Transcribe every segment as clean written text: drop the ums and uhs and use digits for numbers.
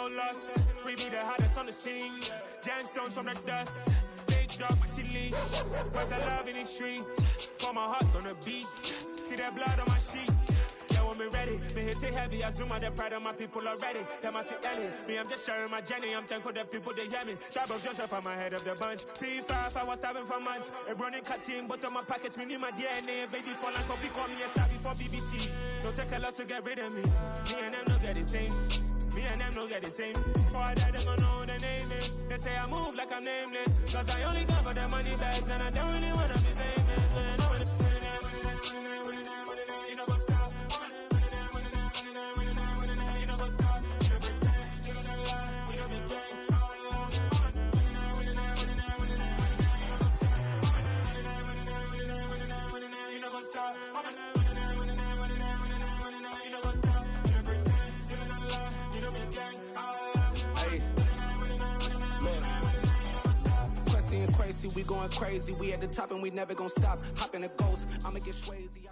no loss. We be the hottest on the scene. Gemstones from the dust. Big dog, Maxi Leash. Where's the love in the streets? Pour my heart on the beat. See that blood on my sheets. Yeah, when we ready, me hit it heavy. I zoom out the pride of my people already. Them I see Ellie. Me, I'm just sharing my journey. I'm thankful that people they hear me. Trouble Joseph, I'm ahead of the bunch. P5, I was starving for months. A running cutscene, but on my pockets, me need my DNA. Baby for life, copy call me a star before BBC. Don't take a lot to get rid of me. Me and them don't get the same. Me and them don't get the same. Before I die, they gon' know who the name is. They say I move like I'm nameless. Cause I only come for the money bags. And I don't really wanna be famous. You know what's up. You know what's up. You don't pretend. You don't lie. You don't be gang. You know what's up. We going crazy, we at the top and we never gonna stop. Hop in a ghost, I'ma get crazy.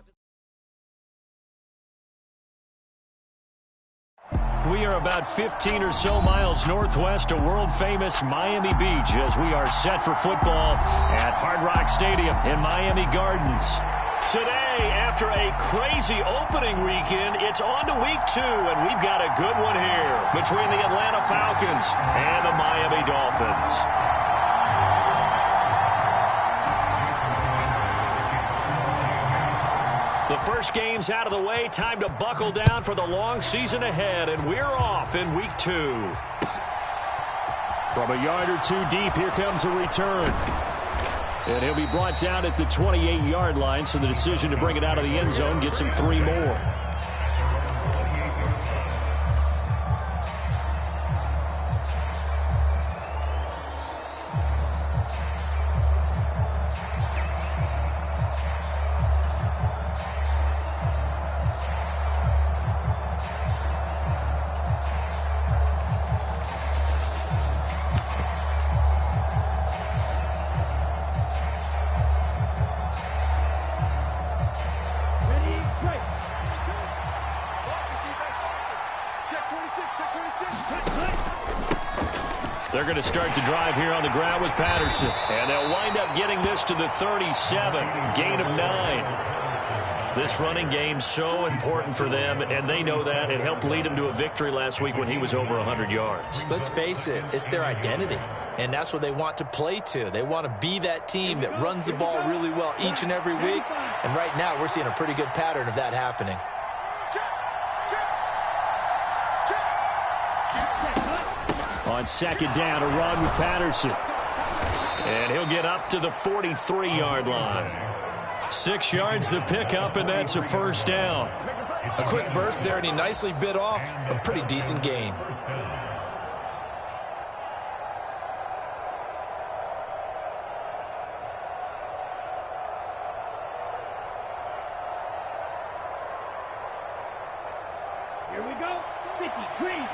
We are about 15 or so miles northwest of world-famous Miami Beach as we are set for football at Hard Rock Stadium in Miami Gardens. Today, after a crazy opening weekend, it's on to week 2, and we've got a good one here between the Atlanta Falcons and the Miami Dolphins. The first game's out of the way. Time to buckle down for the long season ahead, and we're off in week 2. From a yard or two deep, here comes a return. And he'll be brought down at the 28-yard line, so the decision to bring it out of the end zone gets him 3 more. They're going to start the drive here on the ground with Patterson. And they'll wind up getting this to the 37. Gain of 9. This running game's so important for them, and they know that. It helped lead them to a victory last week when he was over 100 yards. Let's face it, it's their identity. And that's what they want to play to. They want to be that team that runs the ball really well each and every week. And right now, we're seeing a pretty good pattern of that happening. On second down, a run with Patterson. And he'll get up to the 43-yard line. 6 yards the pickup, and that's a first down. A quick burst there, and he nicely bit off a pretty decent gain. Here we go. 50, green.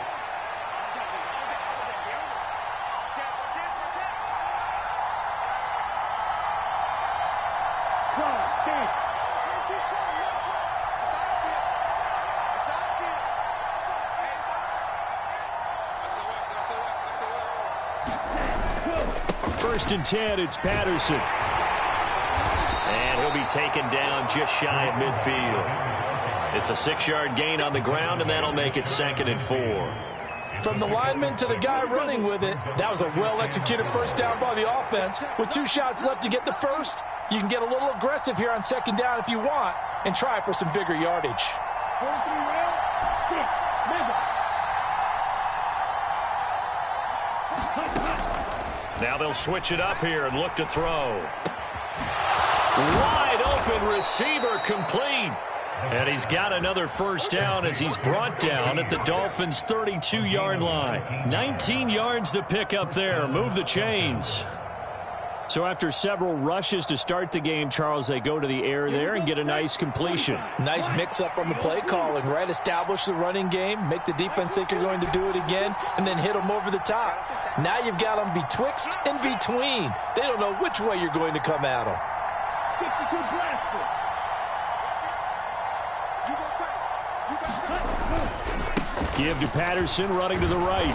First and 10, it's Patterson. And he'll be taken down just shy of midfield. It's a 6-yard gain on the ground, and that'll make it 2nd and 4. From the lineman to the guy running with it, that was a well-executed first down by the offense. With 2 shots left to get the first, you can get a little aggressive here on second down if you want and try for some bigger yardage. Now they'll switch it up here and look to throw. Wide open receiver complete. And he's got another first down as he's brought down at the Dolphins' 32-yard line. 19 yards to pick up there. Move the chains. So after several rushes to start the game, Charles, they go to the air there and get a nice completion. Nice mix-up on the play calling, right? Establish the running game, make the defense think you're going to do it again, and then hit them over the top. Now you've got them betwixt and between. They don't know which way you're going to come at them. 52 blasters. Give to Patterson, running to the right.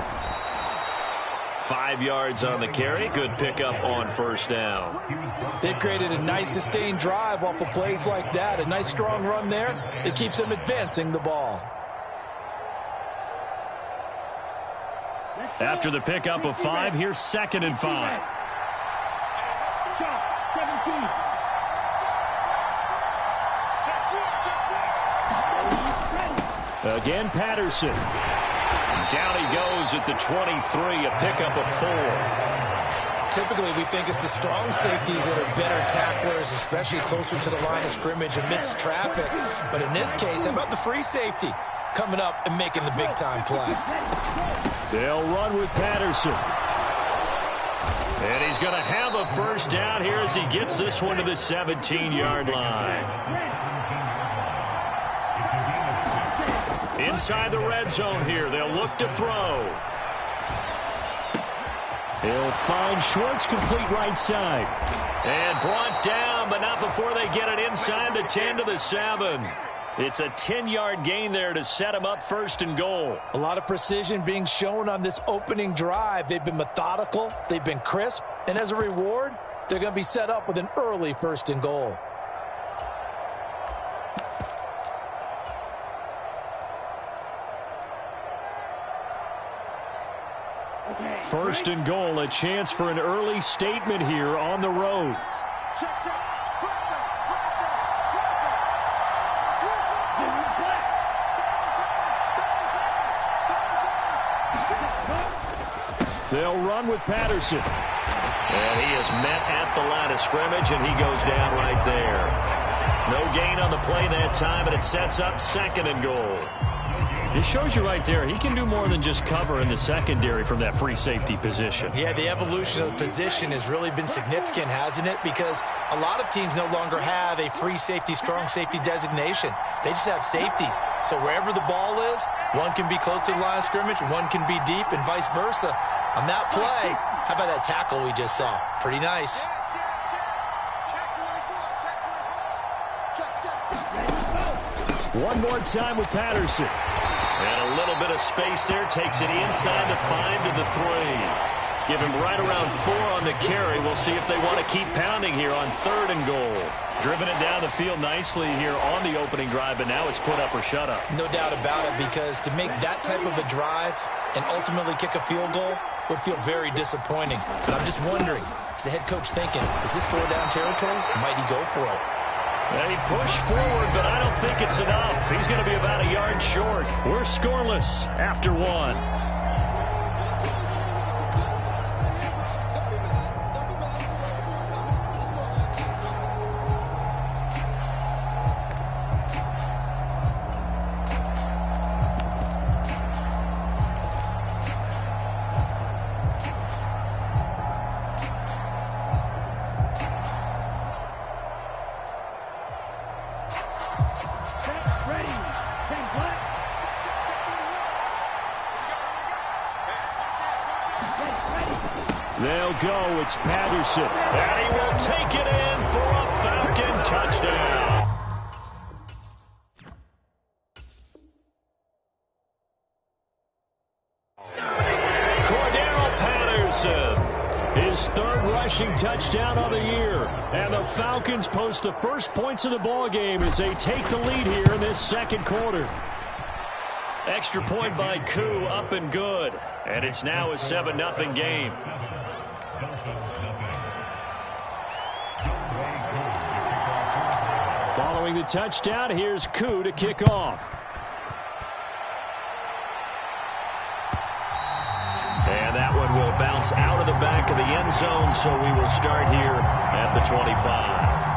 5 yards on the carry. Good pickup on first down. They've created a nice sustained drive off of plays like that. A nice strong run there that keeps them advancing the ball. After the pickup of 5, here's 2nd and 5. Again, Patterson. Down he goes at the 23, a pickup of 4. Typically, we think it's the strong safeties that are better tacklers, especially closer to the line of scrimmage amidst traffic. But in this case, how about the free safety coming up and making the big-time play? They'll run with Patterson. And he's going to have a first down here as he gets this one to the 17-yard line. Inside the red zone here, they'll look to throw. He'll find Schwartz, complete right side. And brought down, but not before they get it inside the 10 to the 7. It's a 10-yard gain there to set him up 1st and goal. A lot of precision being shown on this opening drive. They've been methodical, they've been crisp, and as a reward, they're going to be set up with an early 1st and goal. First and goal, a chance for an early statement here on the road. They'll run with Patterson. And he is met at the line of scrimmage, and he goes down right there. No gain on the play that time, and it sets up 2nd and goal. It shows you right there, he can do more than just cover in the secondary from that free safety position. Yeah, the evolution of the position has really been significant, hasn't it? Because a lot of teams no longer have a free safety, strong safety designation. They just have safeties. So wherever the ball is, one can be close to the line of scrimmage, one can be deep, and vice versa. On that play, how about that tackle we just saw? Pretty nice. One more time with Patterson. And a little bit of space there. Takes it inside the 5 to the 3. Give him right around 4 on the carry. We'll see if they want to keep pounding here on 3rd and goal. Driven it down the field nicely here on the opening drive, but now it's put up or shut up. No doubt about it, because to make that type of a drive and ultimately kick a field goal would feel very disappointing. But I'm just wondering, is the head coach thinking, is this 4-down territory? Might he go for it? He pushed forward, but I don't think it's enough. He's going to be about a yard short. We're scoreless after 1. They'll go. It's Patterson. And he will take it in for a Falcon touchdown. Cordero Patterson. His 3rd rushing touchdown on the year. And the Falcons post the first points of the ballgame as they take the lead here in this 2nd quarter. Extra point by Koo, up and good. And it's now a 7-0 game. Following the touchdown, here's Koo to kick off. And that one will bounce out of the back of the end zone, so we will start here at the 25.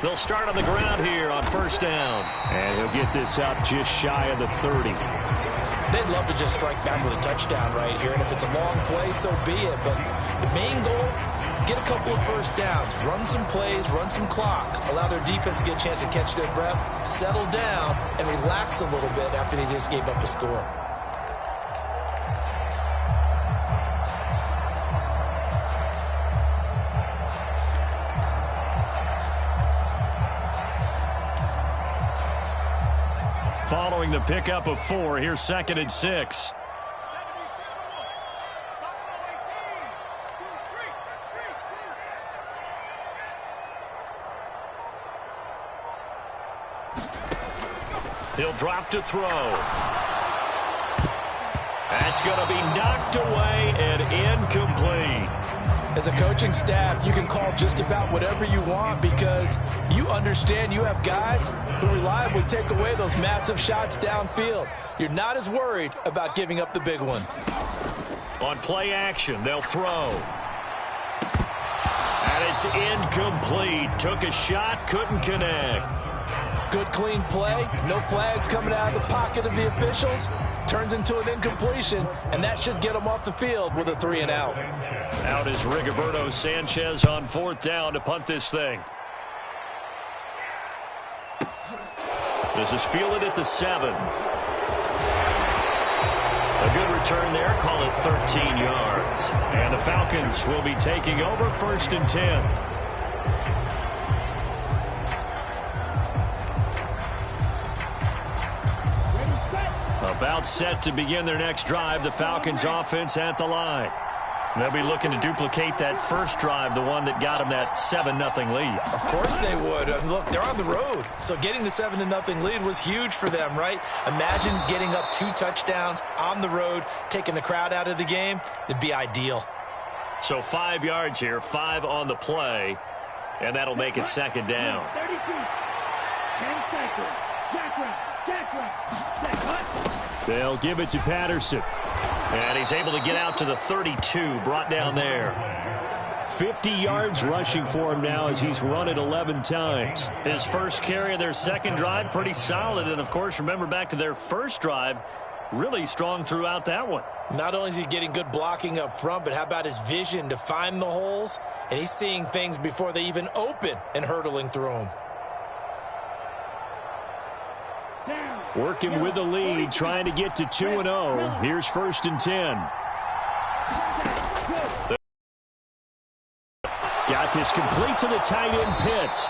They'll start on the ground here on 1st down. And he'll get this up just shy of the 30. They'd love to just strike back with a touchdown right here. And if it's a long play, so be it. But the main goal, get a couple of first downs, run some plays, run some clock, allow their defense to get a chance to catch their breath, settle down, and relax a little bit after they just gave up a score. Following the pickup of 4, here's 2nd and 6. He'll drop to throw. That's going to be knocked away and incomplete. As a coaching staff, you can call just about whatever you want because you understand you have guys who reliably take away those massive shots downfield. You're not as worried about giving up the big one. On play action, they'll throw. And it's incomplete. Took a shot, couldn't connect. Good, clean play. No flags coming out of the pocket of the officials. Turns into an incompletion, and that should get them off the field with a 3-and-out. Out is Rigoberto Sanchez on 4th down to punt this thing. This is fielded at the 7. A good return there. Call it 13 yards. And the Falcons will be taking over 1st and 10. About set to begin their next drive. The Falcons offense at the line. They'll be looking to duplicate that first drive, the one that got them that 7-0 lead. Of course they would. Look, they're on the road. So getting the 7-0 lead was huge for them, right? Imagine getting up 2 touchdowns on the road, taking the crowd out of the game. It'd be ideal. So 5 yards here, 5 on the play, and that'll make it 2nd down. 32. 10 seconds. Jack route. They'll give it to Patterson. And he's able to get out to the 32, brought down there. 50 yards rushing for him now as he's run it 11 times. His first carry of their second drive, pretty solid. And, of course, remember back to their first drive, really strong throughout that one. Not only is he getting good blocking up front, but how about his vision to find the holes? And he's seeing things before they even open and hurtling through them. Working with the lead, trying to get to 2-0. Here's 1st and 10. Got this complete to the tight end Pitts.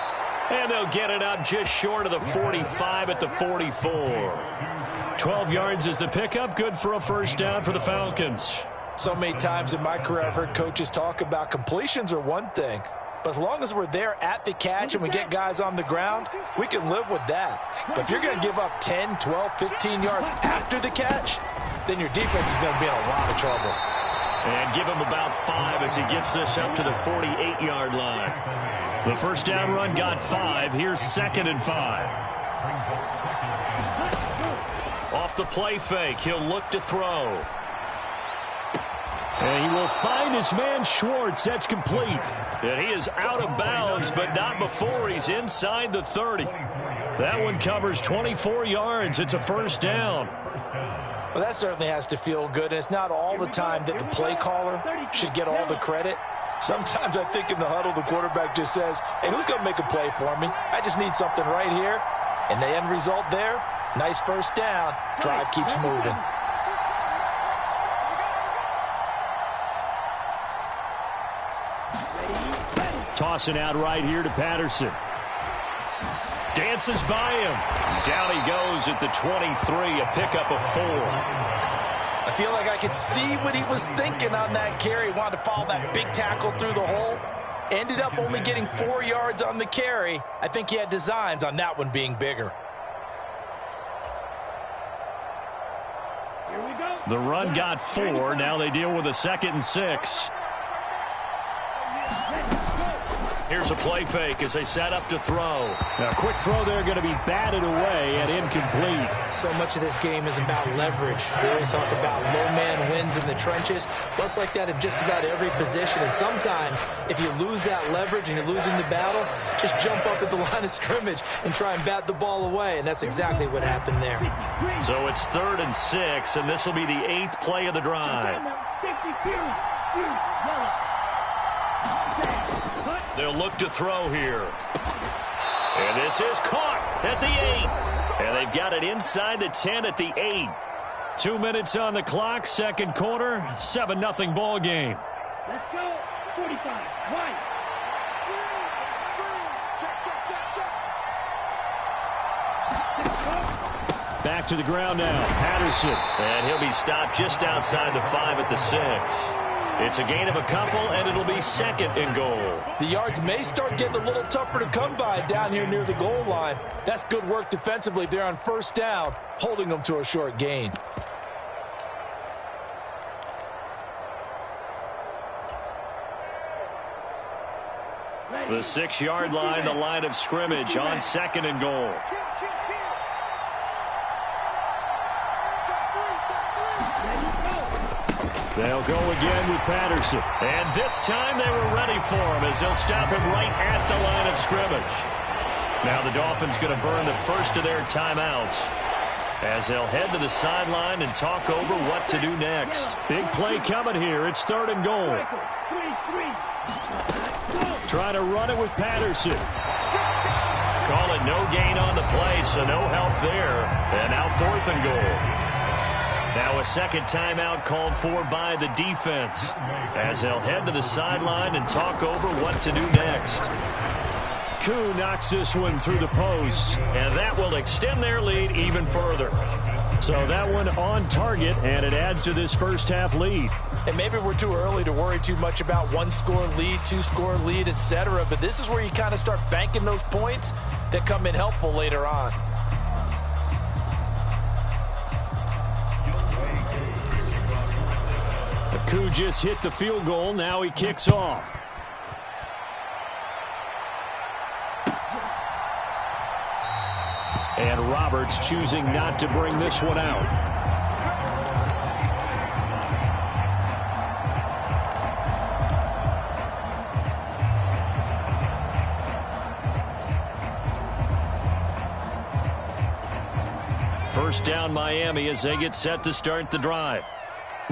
And they'll get it up just short of the 45 at the 44. 12 yards is the pickup. Good for a 1st down for the Falcons. So many times in my career I've heard coaches talk about completions are one thing. But as long as we're there at the catch and we get guys on the ground, we can live with that. But if you're going to give up 10, 12, 15 yards after the catch, then your defense is going to be in a lot of trouble. And give him about 5 as he gets this up to the 48-yard line. The 1st down run got 5. Here's 2nd and 5. Off the play fake, he'll look to throw. And he will find his man Schwartz. That's complete. And he is out of bounds, but not before he's inside the 30. That one covers 24 yards. It's a 1st down. Well, that certainly has to feel good. And it's not all the time that the play caller should get all the credit. Sometimes I think in the huddle, the quarterback just says, hey, who's going to make a play for me? I just need something right here. And the end result there, nice 1st down. Drive keeps moving. Tossing out right here to Patterson. Dances by him. Down he goes at the 23, a pickup of 4. I feel like I could see what he was thinking on that carry. He wanted to follow that big tackle through the hole. Ended up only getting 4 yards on the carry. I think he had designs on that one being bigger. Here we go. The run got 4. Now they deal with a 2nd and 6. Here's a play fake as they set up to throw. Now, quick throw there going to be batted away and incomplete. So much of this game is about leverage. We always talk about low man wins in the trenches. Well, it's like that in just about every position. And sometimes, if you lose that leverage and you're losing the battle, just jump up at the line of scrimmage and try and bat the ball away. And that's exactly what happened there. So it's 3rd and 6, and this will be the 8th play of the drive. They'll look to throw here. And this is caught at the 8. And they've got it inside the 10 at the 8. 2 minutes on the clock, second quarter, 7-0 ball game. Let's go. 45. White. Back to the ground now. Patterson. And he'll be stopped just outside the 5 at the 6. It's a gain of a couple, and it'll be second and goal. The yards may start getting a little tougher to come by down here near the goal line. That's good work defensively there on first down, holding them to a short gain. The 6-yard line, the line of scrimmage on second and goal. They'll go again with Patterson. And this time they were ready for him as they'll stop him right at the line of scrimmage. Now the Dolphins going to burn the first of their timeouts as they'll head to the sideline and talk over what to do next. Big play coming here. It's third and goal. Trying to run it with Patterson. Call it no gain on the play, so no help there. And now fourth and goal. Now a second timeout called for by the defense as they'll head to the sideline and talk over what to do next. Koo knocks this one through the post, and that will extend their lead even further. So that one on target, and it adds to this first half lead. And maybe we're too early to worry too much about 1-score lead, 2-score lead, etc. But this is where you kind of start banking those points that come in helpful later on. Koo just hit the field goal. Now he kicks off. And Roberts choosing not to bring this one out. First down Miami as they get set to start the drive.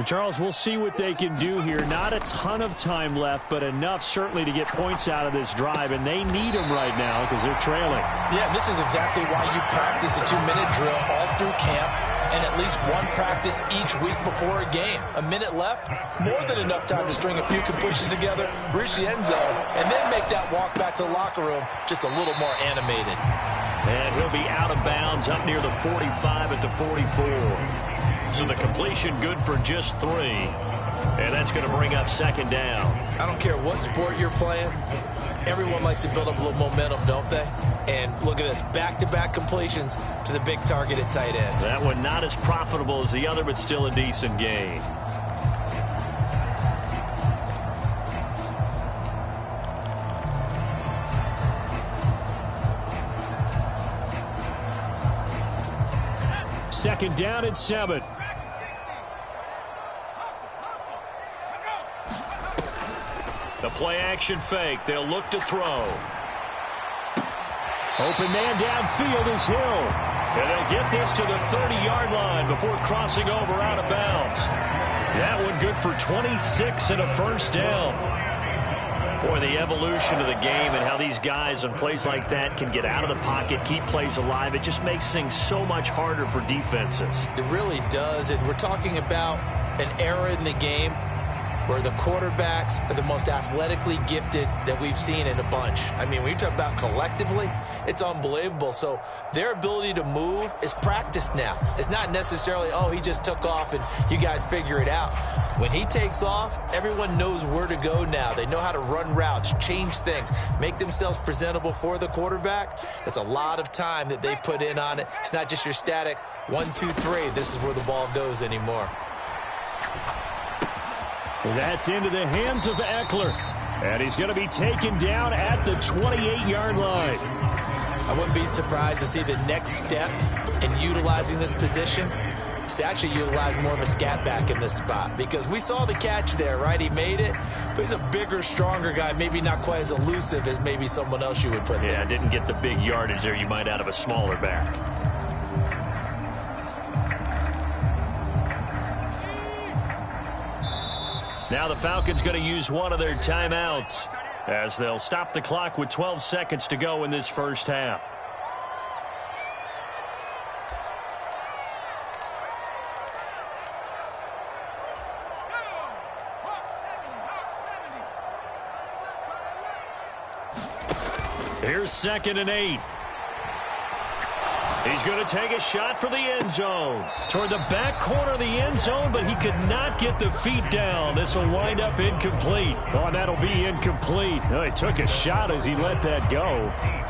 Charles, we'll see what they can do here. Not a ton of time left, but enough certainly to get points out of this drive, and they need them right now because they're trailing. Yeah, this is exactly why you practice a 2-minute drill all through camp and at least one practice each week before a game. A minute left, more than enough time to string a few completions together, reach the end zone, and then make that walk back to the locker room just a little more animated. And he'll be out of bounds up near the 45 at the 44. So the completion good for just 3. And that's going to bring up second down. I don't care what sport you're playing. Everyone likes to build up a little momentum, don't they? And look at this, back-to-back completions to the big target at tight end. That one not as profitable as the other, but still a decent gain. Second down and 7. The play-action fake. They'll look to throw. Open man downfield is Hill. And they'll get this to the 30-yard line before crossing over out of bounds. That one good for 26 and a first down. Boy, the evolution of the game and how these guys on plays like that can get out of the pocket, keep plays alive, it just makes things so much harder for defenses. It really does, and we're talking about an era in the game where the quarterbacks are the most athletically gifted that we've seen in a bunch. I mean, when you talk about collectively, it's unbelievable. So their ability to move is practiced now. It's not necessarily, oh, he just took off and you guys figure it out. When he takes off, everyone knows where to go now. They know how to run routes, change things, make themselves presentable for the quarterback. It's a lot of time that they put in on it. It's not just your static 1, 2, 3. This is where the ball goes anymore. That's into the hands of Eckler. And he's going to be taken down at the 28-yard line. I wouldn't be surprised to see the next step in utilizing this position is to actually utilize more of a scat back in this spot. Because we saw the catch there, right? He made it. But he's a bigger, stronger guy. Maybe not quite as elusive as maybe someone else you would put there. Yeah, didn't get the big yardage there you might out of a smaller back. Now the Falcons going to use one of their timeouts as they'll stop the clock with 12 seconds to go in this first half. Here's 2nd and 8. He's going to take a shot for the end zone. Toward the back corner of the end zone, but he could not get the feet down. This will wind up incomplete. Oh, and that'll be incomplete. Oh, he took a shot as he let that go.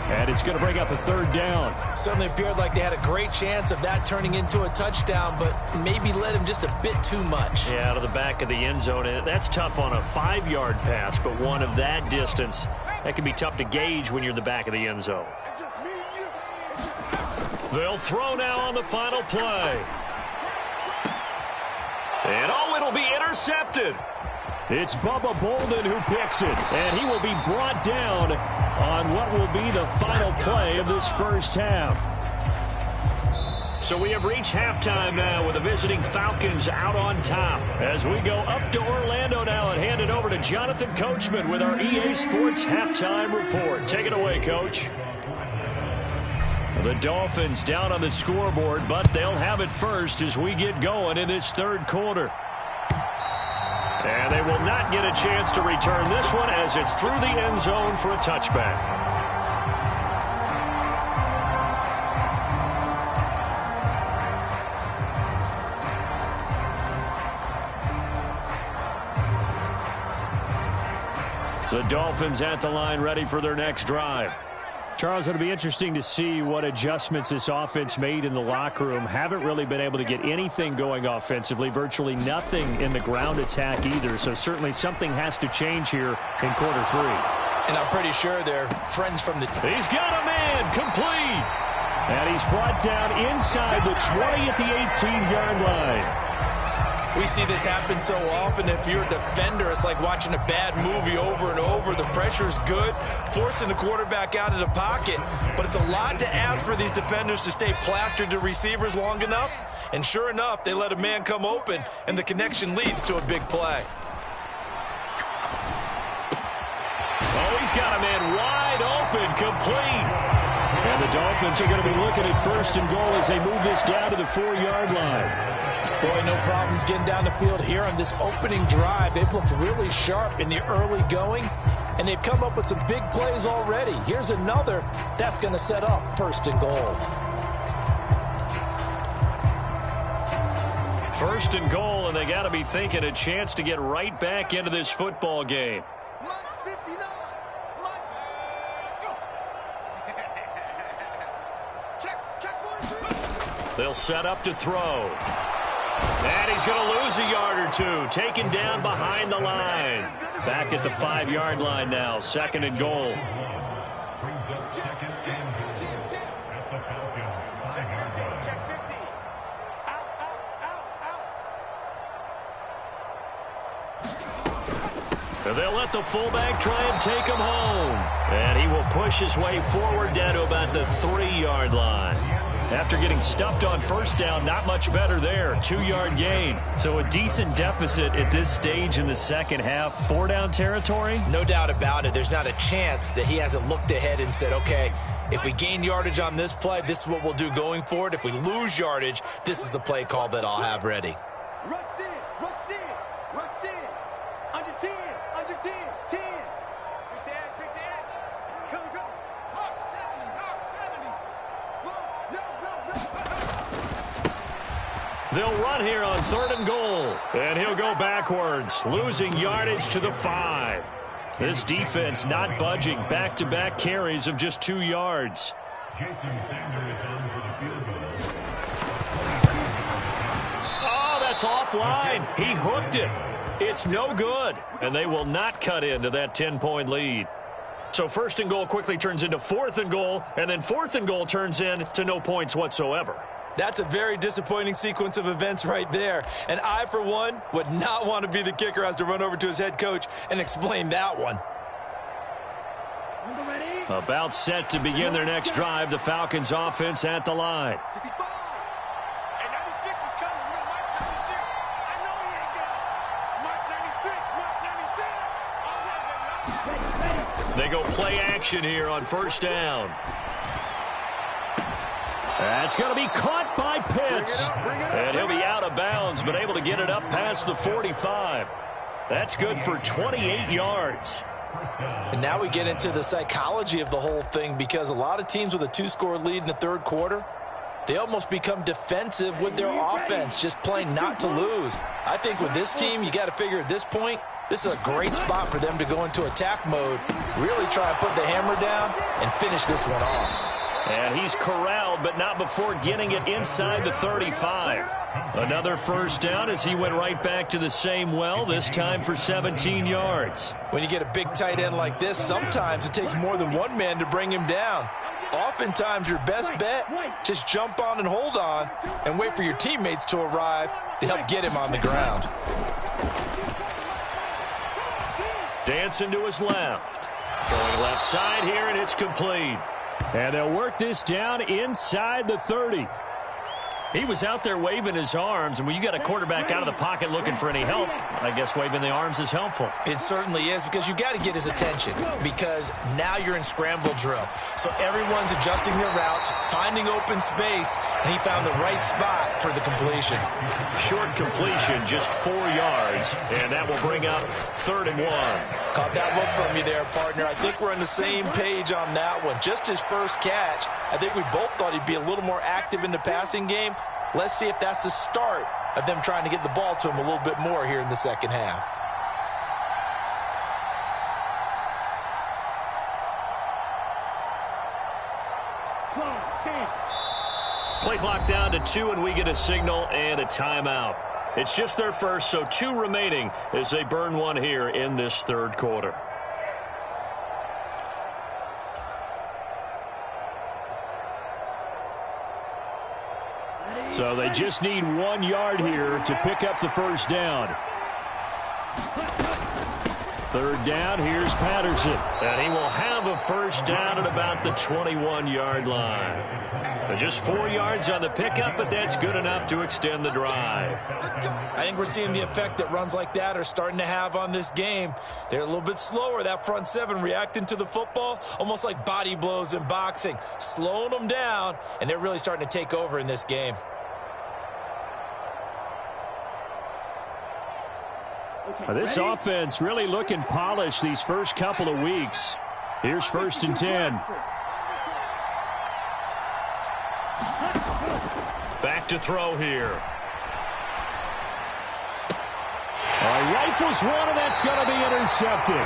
And it's going to bring up a 3rd down. Certainly appeared like they had a great chance of that turning into a touchdown, but maybe led him just a bit too much. Yeah, out of the back of the end zone. And that's tough on a 5-yard pass, but one of that distance, that can be tough to gauge when you're in the back of the end zone. They'll throw now on the final play. And it'll be intercepted. It's Bubba Bolden who picks it, and he will be brought down on what will be the final play of this first half. So we have reached halftime now with the visiting Falcons out on top. As we go up to Orlando now and hand it over to Jonathan Coachman with our EA Sports Halftime Report. Take it away, Coach. The Dolphins down on the scoreboard, but they'll have it first as we get going in this 3rd quarter. And they will not get a chance to return this one as it's through the end zone for a touchback. The Dolphins at the line ready for their next drive. Charles, it'll be interesting to see what adjustments this offense made in the locker room. Haven't really been able to get anything going offensively, virtually nothing in the ground attack either. So certainly something has to change here in quarter 3. And I'm pretty sure they're friends from the... He's got a man, complete. And he's brought down inside the 20 at the 18-yard line. We see this happen so often. If you're a defender, it's like watching a bad movie over and over. The pressure's good, forcing the quarterback out of the pocket. But it's a lot to ask for these defenders to stay plastered to receivers long enough. And sure enough, they let a man come open, and the connection leads to a big play. Oh, he's got a man wide open, complete. And the Dolphins are going to be looking at 1st and goal as they move this down to the 4-yard line. Boy, no problems getting down the field here on this opening drive. They've looked really sharp in the early going, and they've come up with some big plays already. Here's another that's going to set up 1st and goal. 1st and goal, and they got to be thinking a chance to get right back into this football game. They'll set up to throw. And he's going to lose a yard or two. Taken down behind the line. Back at the 5-yard line now. 2nd and goal. They'll let the fullback try and take him home. And he will push his way forward down to about the 3-yard line. After getting stuffed on 1st down, not much better there. 2-yard gain. So a decent deficit at this stage in the second half. 4-down territory? No doubt about it. There's not a chance that he hasn't looked ahead and said, okay, if we gain yardage on this play, this is what we'll do going forward. If we lose yardage, this is the play call that I'll have ready. Rush in, rush in, rush in. Under 10, under 10, 10. Take the edge. Come. Hawk 70. They'll run here on 3rd and goal. And he'll go backwards, losing yardage to the 5. This defense not budging. Back-to-back carries of just 2 yards. Oh, that's offline. He hooked it. It's no good. And they will not cut into that 10-point lead. So 1st and goal quickly turns into 4th and goal, and then 4th and goal turns into no points whatsoever. That's a very disappointing sequence of events right there. And I, for one, would not want to be the kicker who has to run over to his head coach and explain that one. About set to begin their next drive, the Falcons offense at the line. They go play action here on first down. That's going to be caught by Pitts. And he'll be out of bounds, but able to get it up past the 45. That's good for 28 yards. And now we get into the psychology of the whole thing, because a lot of teams with a 2-score lead in the third quarter, they almost become defensive with their offense, just playing not to lose. I think with this team, you got to figure at this point, this is a great spot for them to go into attack mode, really try and put the hammer down and finish this one off. And he's corralled, but not before getting it inside the 35. Another first down as he went right back to the same well, this time for 17 yards. When you get a big tight end like this, sometimes it takes more than one man to bring him down. Oftentimes, your best bet, just jump on and hold on and wait for your teammates to arrive to help get him on the ground. Dancing to his left. Throwing left side here, and it's complete. And they'll work this down inside the 30. He was out there waving his arms, and when you got a quarterback out of the pocket looking for any help, I guess waving the arms is helpful. It certainly is, because you got to get his attention, because now you're in scramble drill. So everyone's adjusting their routes, finding open space, and he found the right spot for the completion. Short completion, just 4 yards, and that will bring up 3rd and 1. Caught that look from you there, partner. I think we're on the same page on that one. Just his first catch. I think we both thought he'd be a little more active in the passing game. Let's see if that's the start of them trying to get the ball to him a little bit more here in the second half. Play clock down to 2, and we get a signal and a timeout. It's just their first, so 2 remaining as they burn one here in this third quarter. So they just need 1 yard here to pick up the first down. 3rd down, here's Patterson. And he will have a first down at about the 21-yard line. Just 4 yards on the pickup, but that's good enough to extend the drive. I think we're seeing the effect that runs like that are starting to have on this game. They're a little bit slower, that front seven, reacting to the football, almost like body blows in boxing, slowing them down, and they're really starting to take over in this game. This offense really looking polished these first couple of weeks. Here's 1st and 10. Back to throw here. Rifles one, and that's going to be intercepted.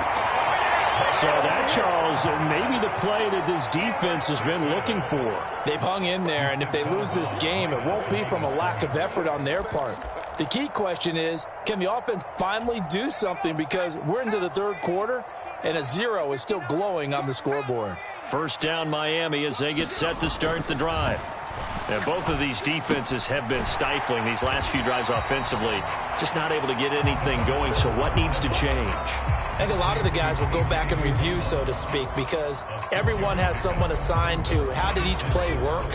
So that, Charles, maybe the play that this defense has been looking for. They've hung in there, and if they lose this game, it won't be from a lack of effort on their part. The key question is, can the offense finally do something, because we're into the third quarter, and a 0 is still glowing on the scoreboard. First down Miami as they get set to start the drive. And both of these defenses have been stifling these last few drives offensively. Just not able to get anything going, so what needs to change? I think a lot of the guys will go back and review, so to speak, because everyone has someone assigned to how did each play work.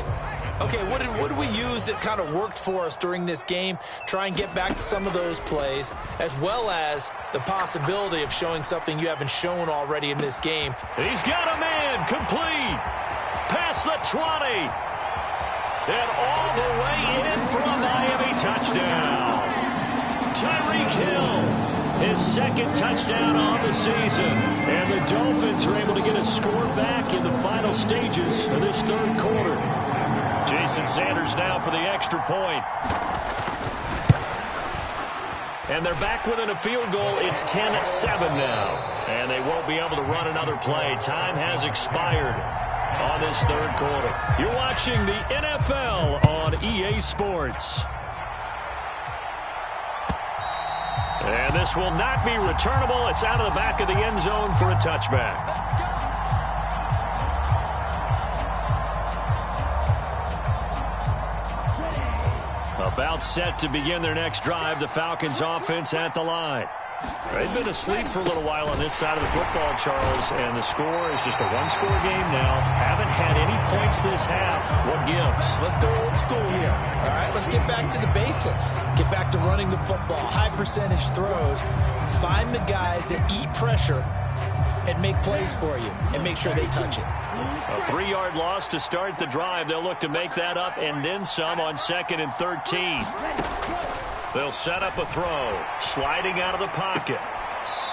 Okay, what did we use that kind of worked for us during this game? Try and get back to some of those plays, as well as the possibility of showing something you haven't shown already in this game. He's got a man, complete, past the 20, and all the way in for a Miami touchdown. Tyreek Hill, his 2nd touchdown on the season, and the Dolphins are able to get a score back in the final stages of this third quarter. Jason Sanders now for the extra point. And they're back within a field goal. It's 10-7 now. And they won't be able to run another play. Time has expired on this third quarter. You're watching the NFL on EA Sports. And this will not be returnable. It's out of the back of the end zone for a touchback. About set to begin their next drive, the Falcons offense at the line. They've been asleep for a little while on this side of the football, Charles, and the score is just a one-score game now. Haven't had any points this half. What gives? Let's go old school here. All right, let's get back to the basics. Get back to running the football, high percentage throws. Find the guys that eat pressure and make plays for you and make sure they touch it. A 3-yard loss to start the drive. They'll look to make that up and then some on 2nd and 13. They'll set up a throw. Sliding out of the pocket.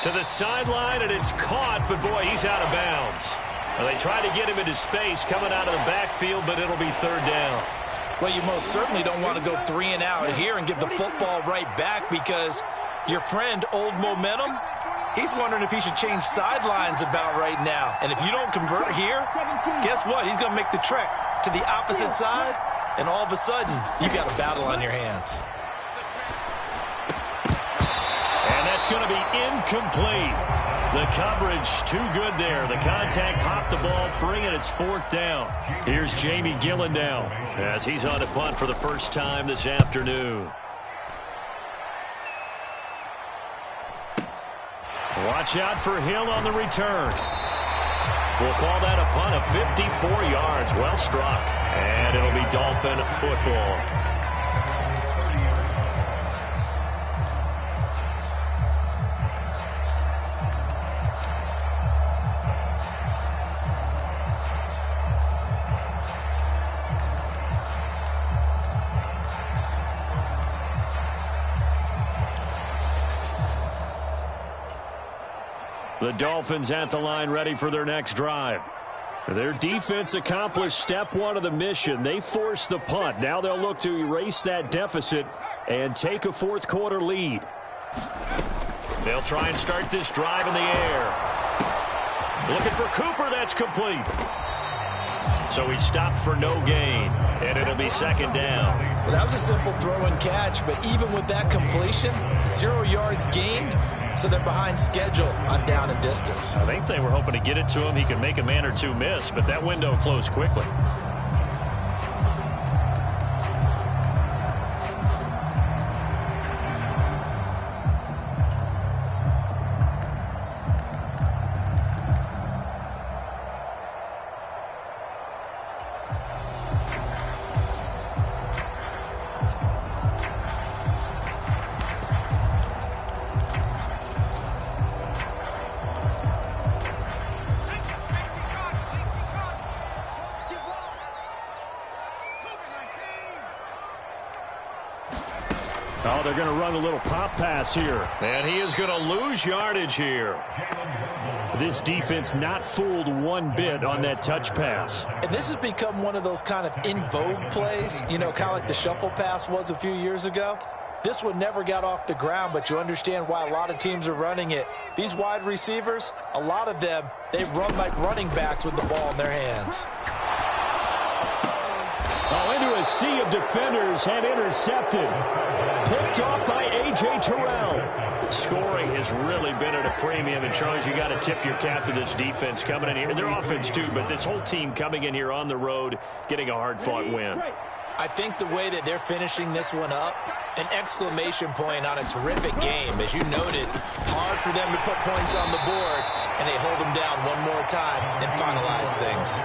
To the sideline, and it's caught, but boy, he's out of bounds. Well, they try to get him into space coming out of the backfield, but it'll be 3rd down. Well, you most certainly don't want to go 3 and out here and give the football right back, because your friend, Old Momentum, he's wondering if he should change sidelines about right now. And if you don't convert here, guess what? He's going to make the trek to the opposite side, and all of a sudden, you've got a battle on your hands. And that's going to be incomplete. The coverage too good there. The contact popped the ball free, and it's 4th down. Here's Jamie Gillen now as he's on to punt for the first time this afternoon. Watch out for Hill on the return. We'll call that a punt of 54 yards. Well struck. And it'll be Dolphin football. The Dolphins at the line ready for their next drive. Their defense accomplished step 1 of the mission. They forced the punt. Now they'll look to erase that deficit and take a 4th quarter lead. They'll try and start this drive in the air. Looking for Cooper. That's complete. So he stopped for no gain, and it'll be 2nd down. Well, that was a simple throw and catch, but even with that completion, 0 yards gained. So they're behind schedule on down and distance. I think they were hoping to get it to him. He could make a man or two miss, but that window closed quickly. Oh, they're going to run a little pop pass here. And he is going to lose yardage here. This defense not fooled one bit on that touch pass. And this has become one of those kind of in vogue plays, you know, kind of like the shuffle pass was a few years ago. This one never got off the ground, but you understand why a lot of teams are running it. These wide receivers, a lot of them, they run like running backs with the ball in their hands. Oh, into a sea of defenders and intercepted. Picked off by A.J. Terrell. Scoring has really been at a premium. And, Charles, you got to tip your cap to this defense coming in here. Their offense, too, but this whole team coming in here on the road, getting a hard-fought win. I think the way that they're finishing this one up, an exclamation point on a terrific game. As you noted, hard for them to put points on the board, and they hold them down one more time and finalize things.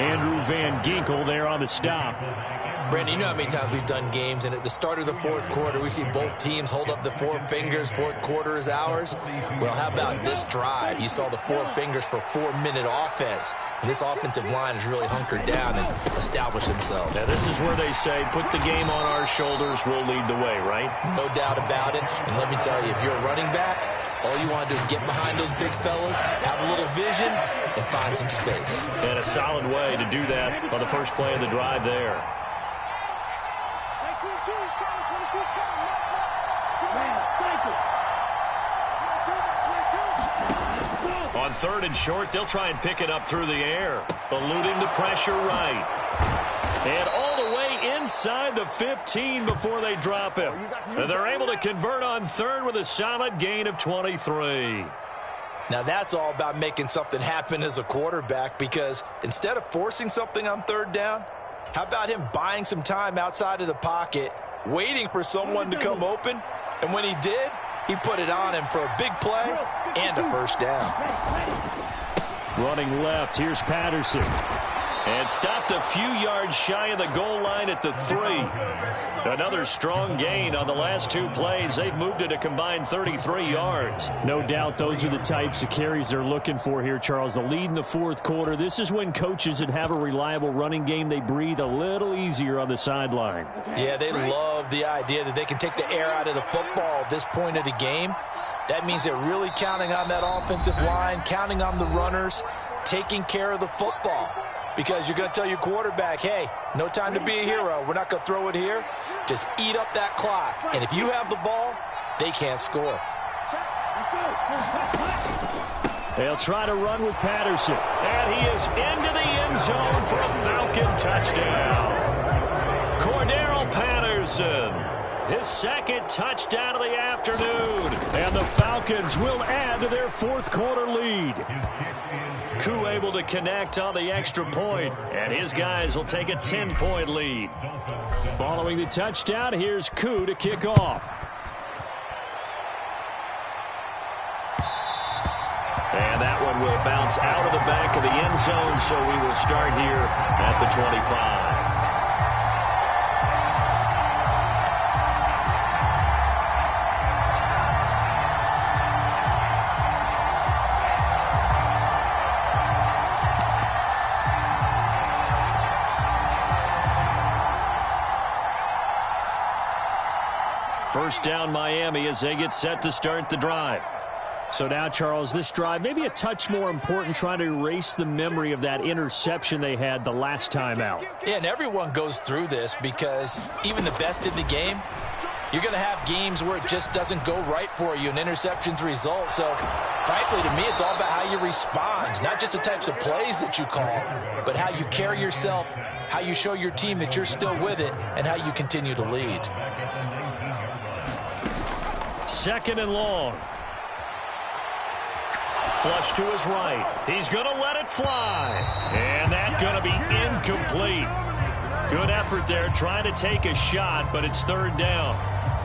Andrew Van Ginkel there on the stop. Brandon, you know how many times we've done games, and at the start of the 4th quarter, we see both teams hold up the 4 fingers, 4th quarter is ours. Well, how about this drive? You saw the 4 fingers for 4-minute offense, and this offensive line has really hunkered down and established themselves. Now, this is where they say, put the game on our shoulders, we'll lead the way, right? No doubt about it, and let me tell you, if you're a running back, all you want to do is get behind those big fellas, have a little vision, and find some space. And a solid way to do that on the first play of the drive there. On 3rd and short, they'll try and pick it up through the air. Eluding the pressure right. And all the way inside the 15 before they drop him. And they're able to convert on 3rd with a solid gain of 23. Now that's all about making something happen as a quarterback, because instead of forcing something on 3rd down, how about him buying some time outside of the pocket, waiting for someone to come open, and when he did, he put it on him for a big play and a first down. Running left, here's Patterson. And stopped a few yards shy of the goal line at the 3. Another strong gain on the last 2 plays. They've moved it a combined 33 yards. No doubt those are the types of carries they're looking for here, Charles. The lead in the fourth quarter. This is when coaches that have a reliable running game, they breathe a little easier on the sideline. Yeah, they love the idea that they can take the air out of the football at this point of the game. That means they're really counting on that offensive line, counting on the runners, taking care of the football. Because you're going to tell your quarterback, hey, no time to be a hero. We're not going to throw it here. Just eat up that clock. And if you have the ball, they can't score. They'll try to run with Patterson. And he is into the end zone for a Falcon touchdown. Cordero Patterson, his second touchdown of the afternoon. And the Falcons will add to their fourth quarter lead. Koo able to connect on the extra point, and his guys will take a 10-point lead. Following the touchdown, here's Koo to kick off. And that one will bounce out of the back of the end zone, so we will start here at the 25. First down Miami as they get set to start the drive. So now, Charles, this drive maybe a touch more important, trying to erase the memory of that interception they had the last time out. Yeah, and everyone goes through this because even the best in the game, you're going to have games where it just doesn't go right for you, and interceptions result. So, frankly, to me, it's all about how you respond, not just the types of plays that you call, but how you carry yourself, how you show your team that you're still with it, and how you continue to lead. Second and long. Flush to his right. He's going to let it fly. And that's going to be incomplete. Good effort there trying to take a shot, but it's third down.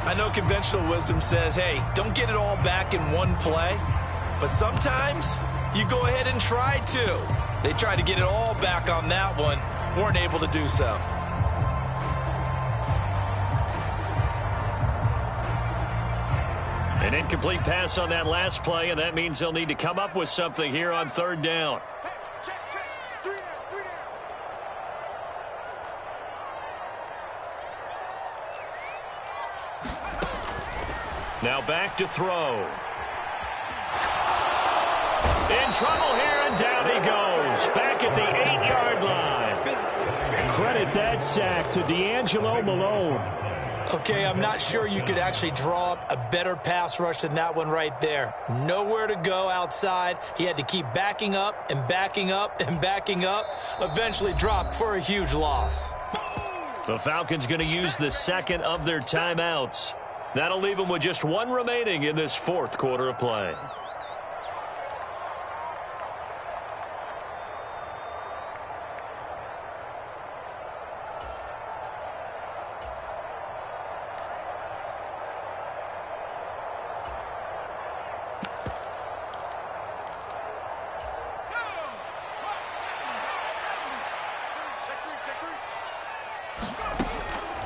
I know conventional wisdom says, hey, don't get it all back in one play. But sometimes you go ahead and try to. They tried to get it all back on that one. Weren't able to do so. An incomplete pass on that last play, and that means they'll need to come up with something here on third down. Now back to throw. In trouble here, and down he goes. Back at the 8-yard line. Credit that sack to D'Angelo Malone. Okay, I'm not sure you could actually draw up a better pass rush than that one right there. Nowhere to go outside. He had to keep backing up and backing up and backing up. Eventually dropped for a huge loss. The Falcons going to use the second of their timeouts. That'll leave them with just one remaining in this fourth quarter of play.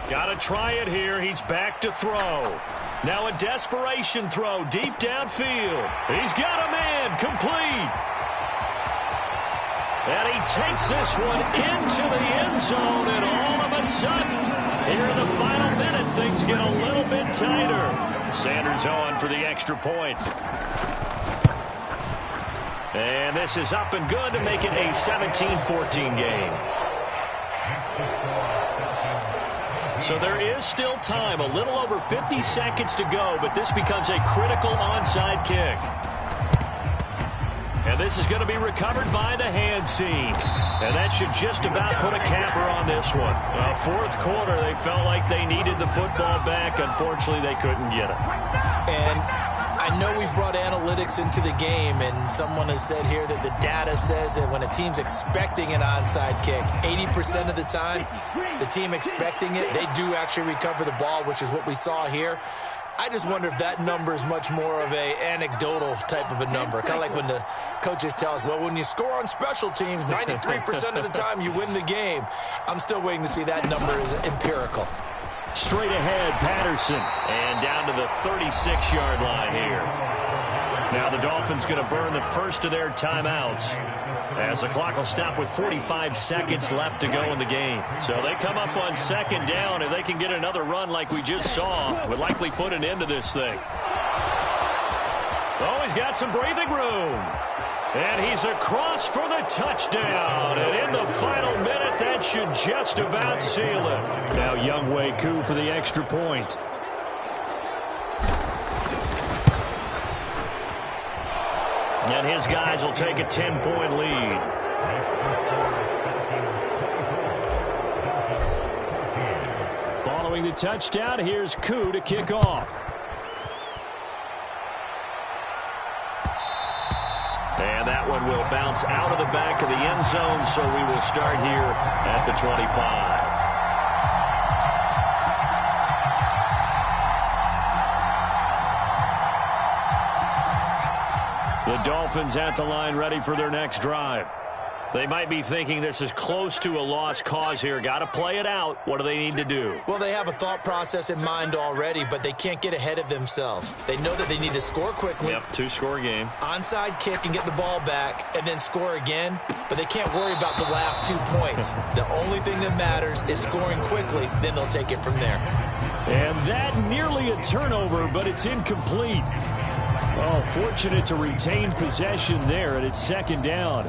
Got to try it here. He's back to throw. Now a desperation throw deep downfield. He's got a man complete. And he takes this one into the end zone, and all of a sudden, here in the final minute, things get a little bit tighter. Sanders on for the extra point. And this is up and good to make it a 17-14 game. So there is still time, a little over 50 seconds to go, but this becomes a critical onside kick. And this is going to be recovered by the hands team. And that should just about put a capper on this one. Fourth quarter, they felt like they needed the football back. Unfortunately, they couldn't get it. And I know we brought analytics into the game, and someone has said here that the data says that when a team's expecting an onside kick, 80% of the time, the team expecting it, they do actually recover the ball, which is what we saw here. I just wonder if that number is much more of a anecdotal type of a number. Kind of like when the coaches tell us, well, when you score on special teams, 93% of the time you win the game. I'm still waiting to see that number is empirical. Straight ahead, Patterson. And down to the 36-yard line here. Now the Dolphins going to burn the first of their timeouts as the clock will stop with 45 seconds left to go in the game. So they come up on second down. If they can get another run like we just saw, would likely put an end to this thing. Oh, he's got some breathing room. And he's across for the touchdown. And in the final minute, that should just about seal it. Now Younghoe Koo for the extra point. And his guys will take a 10-point lead. Following the touchdown, here's Koo to kick off. And that one will bounce out of the back of the end zone, so we will start here at the 25. The Dolphins at the line ready for their next drive. They might be thinking this is close to a lost cause here. Got to play it out. What do they need to do? Well, they have a thought process in mind already, but they can't get ahead of themselves. They know that they need to score quickly. Yep, two-score game. Onside kick and get the ball back and then score again, but they can't worry about the last 2 points. The only thing that matters is scoring quickly, then they'll take it from there. And that nearly a turnover, but it's incomplete. Oh, fortunate to retain possession there, and it's second down.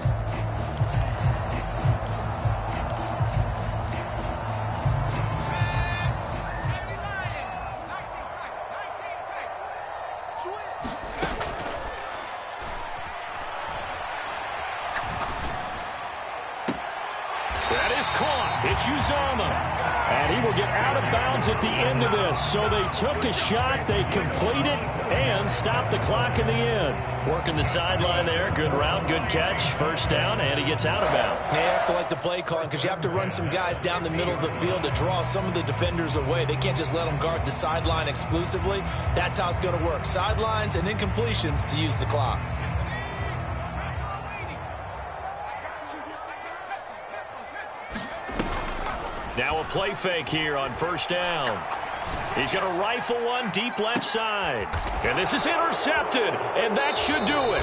That is caught. It's Uzomah. And he will get out of bounds at the end of this. So they took a shot, they completed, and stopped the clock in the end. Working the sideline there. Good route, good catch. First down, and he gets out of bounds. They have to like the play calling because you have to run some guys down the middle of the field to draw some of the defenders away. They can't just let them guard the sideline exclusively. That's how it's going to work. Sidelines and incompletions to use the clock. Now a play fake here on first down. He's going to rifle one deep left side. And this is intercepted, and that should do it.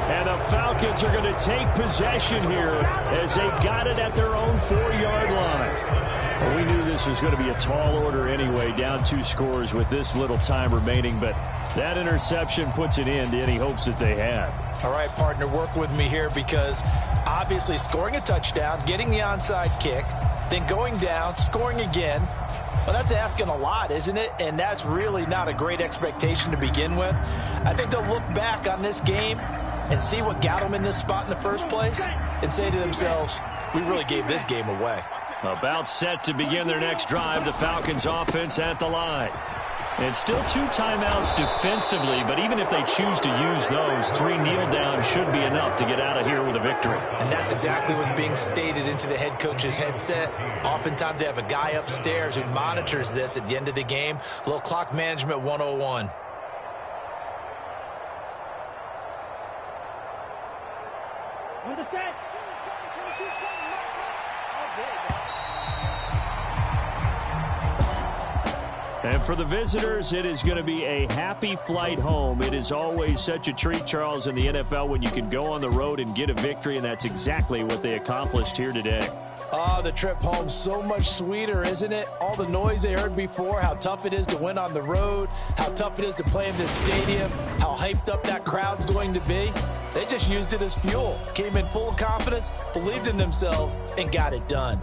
And the Falcons are going to take possession here as they've got it at their own 4-yard line. Well, we knew this was going to be a tall order anyway, down 2 scores with this little time remaining, but that interception puts an end to any hopes that they had. All right, partner, work with me here because obviously scoring a touchdown, getting the onside kick, then going down, scoring again. Well, that's asking a lot, isn't it? And that's really not a great expectation to begin with. I think they'll look back on this game and see what got them in this spot in the first place and say to themselves, we really gave this game away. About set to begin their next drive, the Falcons offense at the line. And still 2 timeouts defensively, but even if they choose to use those, 3 kneel downs should be enough to get out of here with a victory. And that's exactly what's being stated into the head coach's headset. Oftentimes they have a guy upstairs who monitors this at the end of the game. A little clock management 101. And for the visitors, it is going to be a happy flight home. It is always such a treat, Charles, in the NFL when you can go on the road and get a victory, and that's exactly what they accomplished here today. Oh, the trip home so much sweeter, isn't it? All the noise they heard before, how tough it is to win on the road, how tough it is to play in this stadium, how hyped up that crowd's going to be. They just used it as fuel, came in full confidence, believed in themselves, and got it done.